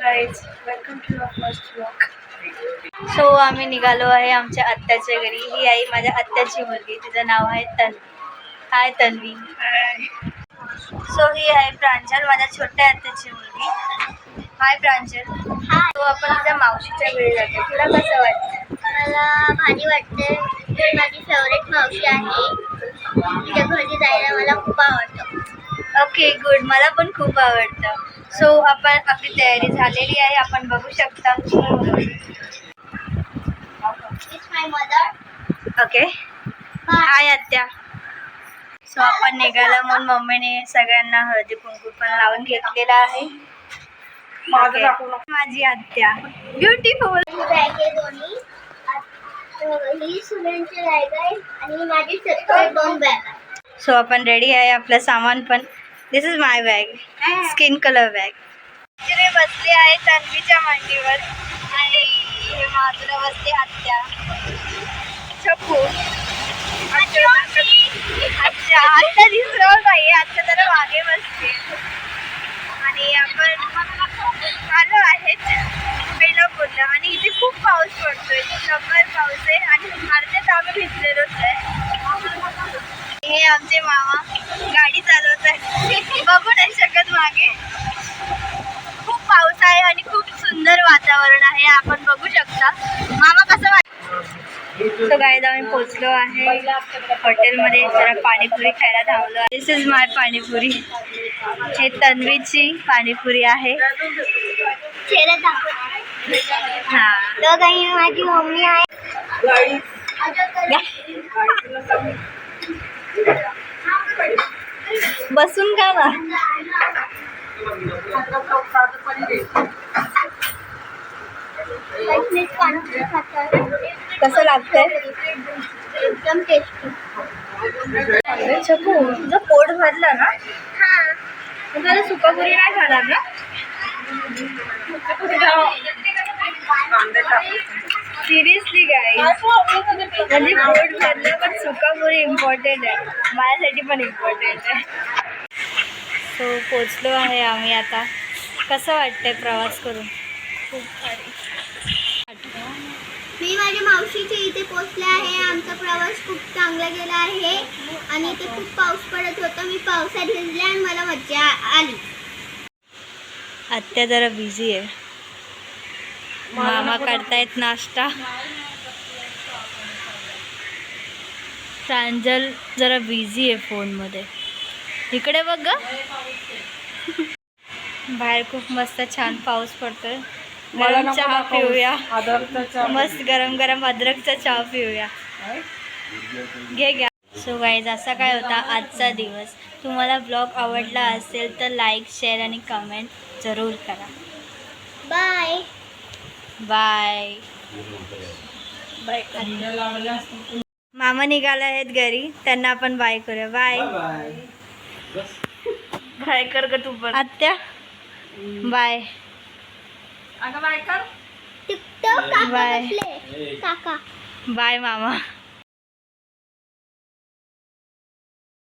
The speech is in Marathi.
Guys, welcome to our first vlog. So आम्ही निघालो आहे आमच्या आत्याच्या घरी. ही आहे माझ्या आत्याची मुलगी, तिचं नाव आहे तन्वी. हाय तन्वी. सो ही आहे प्रांजल, माझ्या छोट्या आत्याची मुलगी. हाय प्रांजल. तो आपण माझ्या मावशीच्या घरी जातो. तुला कसं वाटतं? मला भारी वाटते. ती माझी फेवरेट मावशी आहे. तिच्या घरी जायला मला खूप आवडतं. ओके गुड, मला पण खूप आवडतं. सो आपण आपली तयारी झालेली आहे, आपण बघू शकता. It's my mother. ओके, हाय आत्या. सो आपण निघालो म्हणून मम्मीने सगळ्यांना हळदी कुंकू पण लावून घेतलेला आहे. माझी आत्या ब्युटिफुल. बॅग आहे दोन्ही. ही सुनेंची बॅग आहे आणि माझी सेपरेट 2 बॅग आहे. सो आपण रेडी आहे, आपलं सामान पण. This is my bag, skin colour bag. तिने बसली आहे तन्वीच्या मांडीवर आणि हे बाजूला बसते आत्या छप्पू. अच्छा, आत्या दिसलं नाही, आत्या जरा मागे बसते. आणि आपण आलो आहेत बेलापूरला आणि इथे खूप पाऊस पडतोय, जबर पाऊस आहे आणि अर्धे तांबे भिजलेलोच आहे. हे आमचे मामा गाडी चालवत आहे, बघू नाही शकत मागे. खूप पाऊस आहे आणि खूप सुंदर वातावरण आहे, आपण बघू शकता. मामा कसं वाटतं? तो गाईज आम्ही पोचलो आहे हॉटेलमध्ये. जरा पाणीपुरी खायला थांबलो. दिस इज माय पाणीपुरी. हे तन्वीची पाणीपुरी आहे. चेहरा दाखव. हा, तो काही माझी मम्मी आहे. बसून का ना. कसं लागतंय? एकदम टेस्टी. छकू, तुझं पोट भरलं ना? हां. तुला सुकापुरी नाही खाणार ना? सिरियसली गाईज, म्हणजे पोट भरलं पण सुकापुरी इम्पॉर्टंट आहे. माझ्यासाठी पण इम्पॉर्टंट आहे. सो पोचलो आहे आम्ही आता. कसं वाटतंय प्रवास करून? खूप भारी. मी माझ्या मावशीच्या इथे पोचले आहे. आमचा प्रवास खूप चांगला गेला आहे आणि इथे खूप पाऊस पडत होता. मी पावसात भिजले आणि मला मज्जा आली. आत्या जरा बिझी आहे. मामा करतायत नाश्ता. प्रांजल जरा बिझी आहे फोनमध्ये. इकडे बघ ग, बाहेर खूप मस्त छान पाऊस पडतोय. गरम चहा पिऊया, मस्त गरम गरम अद्रकचा चहा पिऊया. घे घ्या. सो गाईज, असा काय होता आजचा दिवस. तुम्हाला ब्लॉग आवडला असेल तर लाईक, शेअर आणि कमेंट जरूर करा. Bye bye bye. मामा निघाले आहेत घरी, त्यांना आपण बाय करूया. बाय बाय कर ग तू पण. आत्या बाय. टिकटॉक काका बाय. बसले. काका बाय मामा.